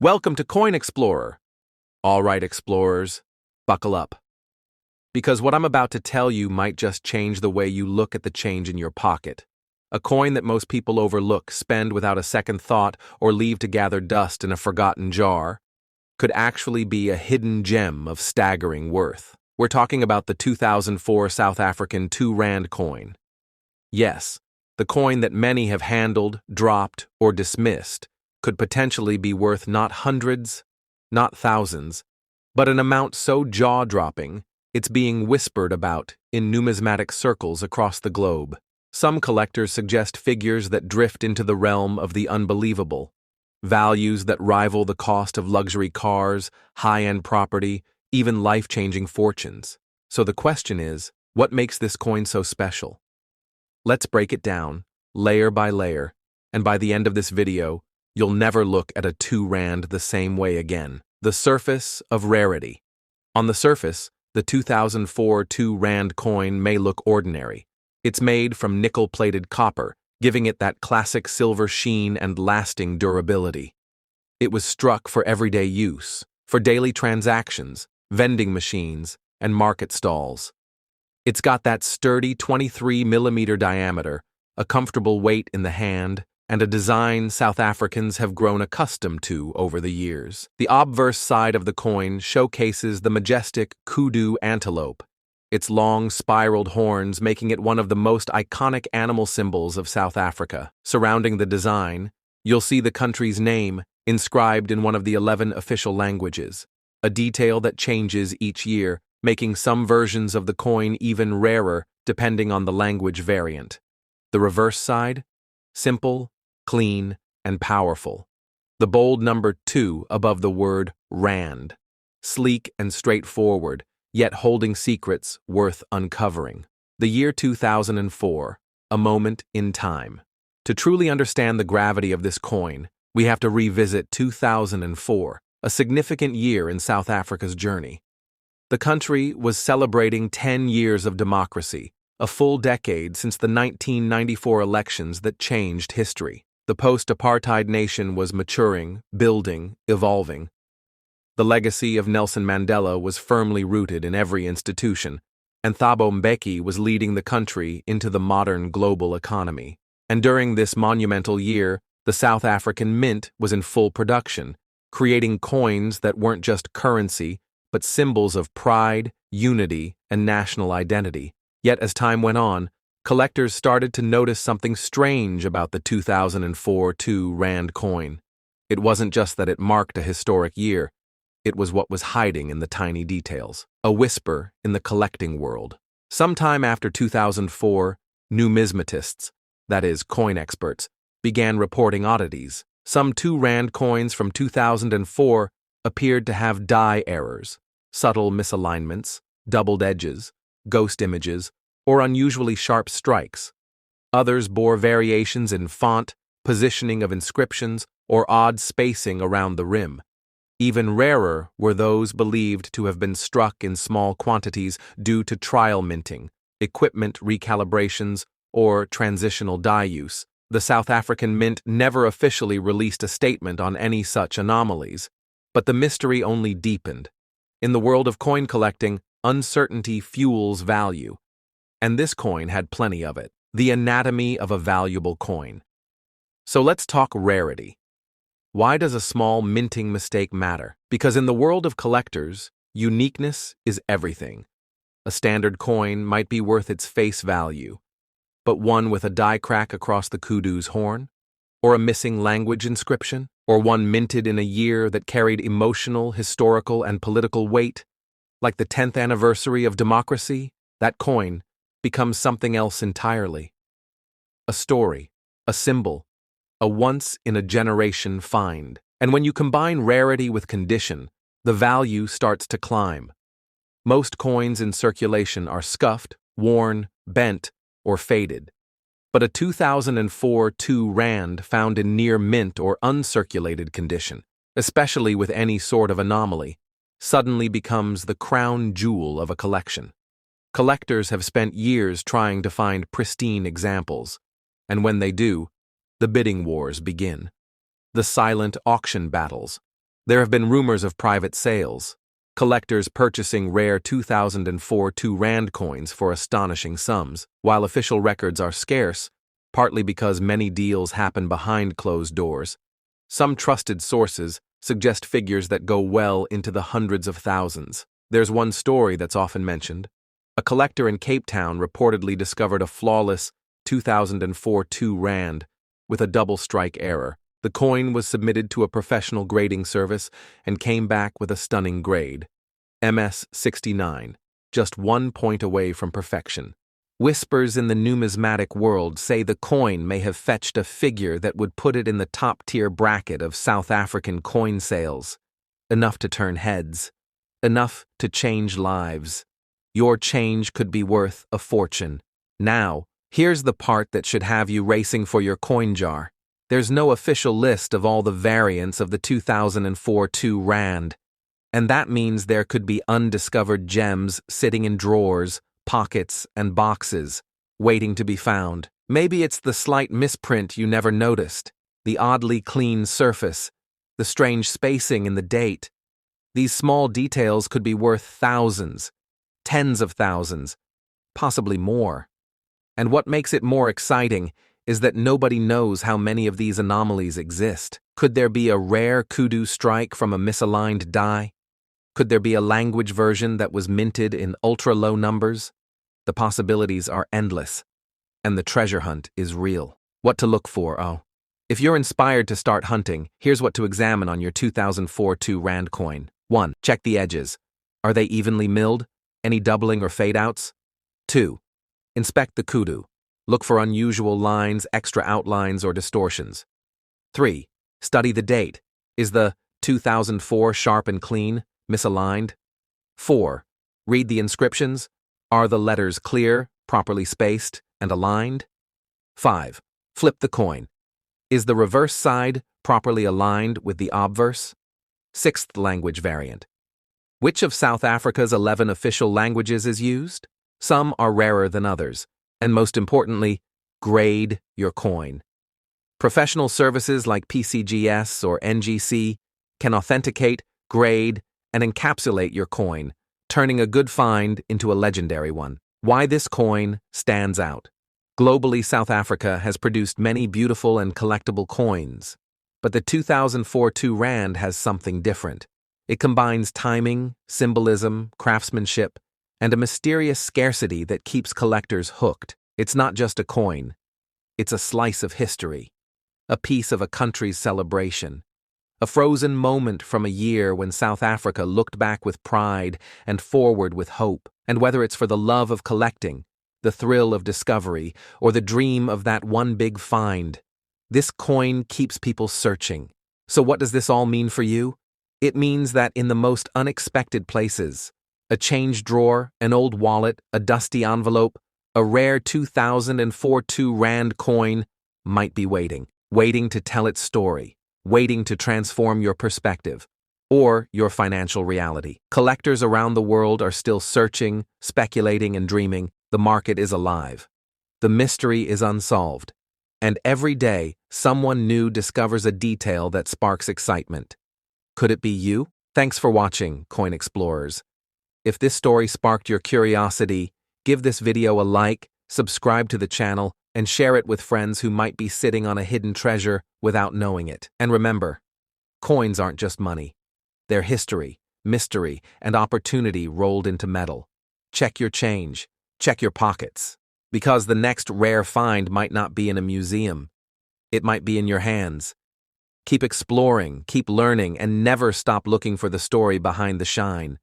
Welcome to Coin Explorer. All right, explorers, buckle up. Because what I'm about to tell you might just change the way you look at the change in your pocket. A coin that most people overlook, spend without a second thought, or leave to gather dust in a forgotten jar, could actually be a hidden gem of staggering worth. We're talking about the 2004 South African 2 Rand coin. Yes, the coin that many have handled, dropped, or dismissed could potentially be worth not hundreds, not thousands, but an amount so jaw-dropping it's being whispered about in numismatic circles across the globe. Some collectors suggest figures that drift into the realm of the unbelievable, values that rival the cost of luxury cars, high-end property, even life-changing fortunes. So the question is, what makes this coin so special? Let's break it down, layer by layer, and by the end of this video, you'll never look at a 2 Rand the same way again. The surface of Rarity. On the surface, the 2004 2 Rand coin may look ordinary. It's made from nickel-plated copper, giving it that classic silver sheen and lasting durability. It was struck for everyday use, for daily transactions, vending machines, and market stalls. It's got that sturdy 23mm diameter, a comfortable weight in the hand, and a design South Africans have grown accustomed to over the years. The obverse side of the coin showcases the majestic kudu antelope, its long spiraled horns making it one of the most iconic animal symbols of South Africa. Surrounding the design, you'll see the country's name inscribed in one of the 11 official languages, a detail that changes each year, making some versions of the coin even rarer depending on the language variant. The reverse side? Simple, clean, and powerful. The bold number 2 above the word Rand. Sleek and straightforward, yet holding secrets worth uncovering. The year 2004, a moment in time. To truly understand the gravity of this coin, we have to revisit 2004, a significant year in South Africa's journey. The country was celebrating 10 years of democracy, a full decade since the 1994 elections that changed history. The post-apartheid nation was maturing, building, evolving. The legacy of Nelson Mandela was firmly rooted in every institution, and Thabo Mbeki was leading the country into the modern global economy. And during this monumental year, the South African Mint was in full production, creating coins that weren't just currency, but symbols of pride, unity, and national identity. Yet as time went on, collectors started to notice something strange about the 2004 2 Rand coin. It wasn't just that it marked a historic year, it was what was hiding in the tiny details, a whisper in the collecting world. Sometime after 2004, numismatists, that is, coin experts, began reporting oddities. Some 2 Rand coins from 2004 appeared to have die errors, subtle misalignments, doubled edges, ghost images, or unusually sharp strikes. Others bore variations in font, positioning of inscriptions, or odd spacing around the rim. Even rarer were those believed to have been struck in small quantities due to trial minting, equipment recalibrations, or transitional die use. The South African Mint never officially released a statement on any such anomalies, but the mystery only deepened. In the world of coin collecting, uncertainty fuels value, and this coin had plenty of it. The anatomy of a valuable coin. So let's talk rarity. Why does a small minting mistake matter? Because in the world of collectors, uniqueness is everything. A standard coin might be worth its face value, but one with a die crack across the kudu's horn, or a missing language inscription, or one minted in a year that carried emotional, historical, and political weight, like the 10th anniversary of democracy, that coin becomes something else entirely. A story, a symbol, a once-in-a-generation find. And when you combine rarity with condition, the value starts to climb. Most coins in circulation are scuffed, worn, bent, or faded. But a 2004 2 Rand found in near mint or uncirculated condition, especially with any sort of anomaly, suddenly becomes the crown jewel of a collection. Collectors have spent years trying to find pristine examples, and when they do, the bidding wars begin. The silent auction battles, There have been rumors of private sales, collectors purchasing rare 2004 2 Rand coins for astonishing sums, while official records are scarce, partly because many deals happen behind closed doors. Some trusted sources suggest figures that go well into the hundreds of thousands. There's one story that's often mentioned. A collector in Cape Town reportedly discovered a flawless 2004 2 Rand with a double strike error. The coin was submitted to a professional grading service and came back with a stunning grade, MS 69, just 1 point away from perfection. Whispers in the numismatic world say the coin may have fetched a figure that would put it in the top-tier bracket of South African coin sales. Enough to turn heads. Enough to change lives. Your change could be worth a fortune. Now, here's the part that should have you racing for your coin jar. There's no official list of all the variants of the 2004 2 Rand, and that means there could be undiscovered gems sitting in drawers, pockets, and boxes, waiting to be found. Maybe it's the slight misprint you never noticed, the oddly clean surface, the strange spacing in the date. These small details could be worth thousands, tens of thousands, possibly more. And what makes it more exciting is that nobody knows how many of these anomalies exist. Could there be a rare kudu strike from a misaligned die? Could there be a language version that was minted in ultra-low numbers? The possibilities are endless, and the treasure hunt is real. What to look for, oh. If you're inspired to start hunting, here's what to examine on your 2004 2 Rand coin. 1. Check the edges. Are they evenly milled? Any doubling or fade-outs? 2. Inspect the kudu. Look for unusual lines, extra outlines, or distortions. 3. Study the date. Is the 2004 sharp and clean, misaligned? 4. Read the inscriptions. Are the letters clear, properly spaced, and aligned? 5. Flip the coin. Is the reverse side properly aligned with the obverse? 6th language variant. Which of South Africa's 11 official languages is used? Some are rarer than others. And most importantly, grade your coin. Professional services like PCGS or NGC can authenticate, grade, and encapsulate your coin, turning a good find into a legendary one. Why this coin stands out. Globally, South Africa has produced many beautiful and collectible coins, but the 2004 2 Rand has something different. It combines timing, symbolism, craftsmanship, and a mysterious scarcity that keeps collectors hooked. It's not just a coin. It's a slice of history, a piece of a country's celebration, a frozen moment from a year when South Africa looked back with pride and forward with hope. And whether it's for the love of collecting, the thrill of discovery, or the dream of that one big find, this coin keeps people searching. So what does this all mean for you? It means that in the most unexpected places, a change drawer, an old wallet, a dusty envelope, a rare 2004 2 Rand coin might be waiting to tell its story, waiting to transform your perspective or your financial reality. Collectors around the world are still searching, speculating, and dreaming. The market is alive. The mystery is unsolved. And every day, someone new discovers a detail that sparks excitement. Could it be you? Thanks for watching, Coin Explorers. If this story sparked your curiosity, give this video a like, subscribe to the channel, and share it with friends who might be sitting on a hidden treasure without knowing it. And remember, coins aren't just money. They're history, mystery, and opportunity rolled into metal. Check your change. Check your pockets. Because the next rare find might not be in a museum. It might be in your hands. Keep exploring, keep learning, and never stop looking for the story behind the shine.